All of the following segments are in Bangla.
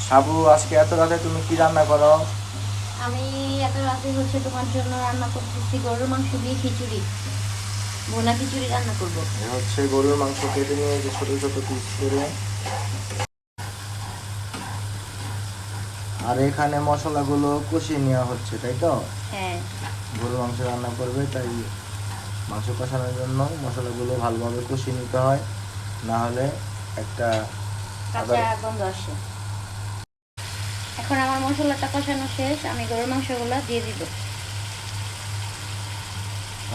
সাবু, আজকে এত রাতে তুমি কি রান্না করো? আমি এত রাতে তোমার জন্য রান্না করতেছি গরুর মাংস দিয়ে খিচুড়ি, ভুনা খিচুড়ি রান্না করব। গরুর মাংস কেটে নিয়েছি ছোট ছোট পিস করে। আর এখানে মশলাগুলো কষিয়ে নেওয়া হচ্ছে, তাই তো? হ্যাঁ। গরুর মাংস রান্না করবে, তাই মাংস কষানোর জন্য মশলাগুলো ভালোভাবে কষিয়ে নিতে হয়, না হলে একটা কাঁচা গন্ধ আসে। এখন আমার মশলাটা কষানো শেষ, আমি গরুর মাংসগুলো দিয়ে দিব।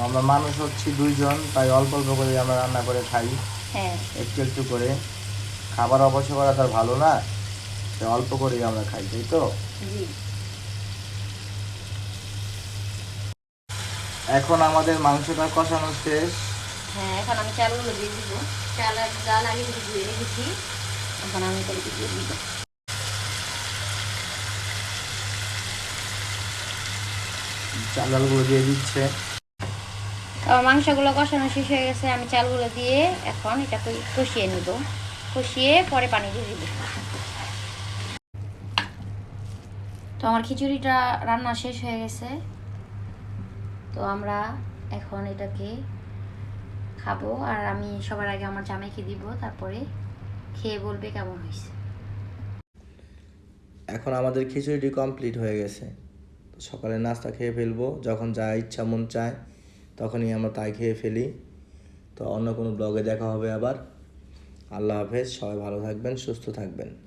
আমরা মানুষ হচ্ছি 2 জন, তাই অল্প অল্প করে আমরা রান্না করে খাই। হ্যাঁ, একটু একটু করে। খাবার অপচয় করা তার ভালো না, তাই অল্প করেই আমরা খাই, তাই তো? জি। এখন আমাদের মাংসটা কষানো শেষ। হ্যাঁ, এখন আমি চালগুলো দিয়ে দিব। চাল আর ডাল আগে থেকে ধুয়ে রেখেছি, এখন আমি এটাকে দিয়ে দিব। চালগুলো দিয়ে দিচ্ছে। মাংসগুলো কষানো শেষ হয়ে গেছে, আমি চালগুলো দিয়ে এখন এটাকে কষিয়ে নিব। কষিয়ে পরে পানি দিয়ে দিব। তো আমার খিচুড়িটা রান্না শেষ হয়ে গেছে। তো আমরা এখন এটাকে খাবো, আর আমি সবার আগে আমার জামাইকে দিব, তারপরে খেয়ে বলবে কেমন হয়েছে। এখন আমাদের খিচুড়িটি কমপ্লিট হয়ে গেছে। সকালে নাস্তা খেয়ে ফেলবো, যখন যা ইচ্ছা মন চায় তখনই আমরা তাই খেয়ে ফেলি। তো অন্য কোনো ব্লগে দেখা হবে আবার। আল্লাহ হাফেজ, সবাই ভালো থাকবেন, সুস্থ থাকবেন।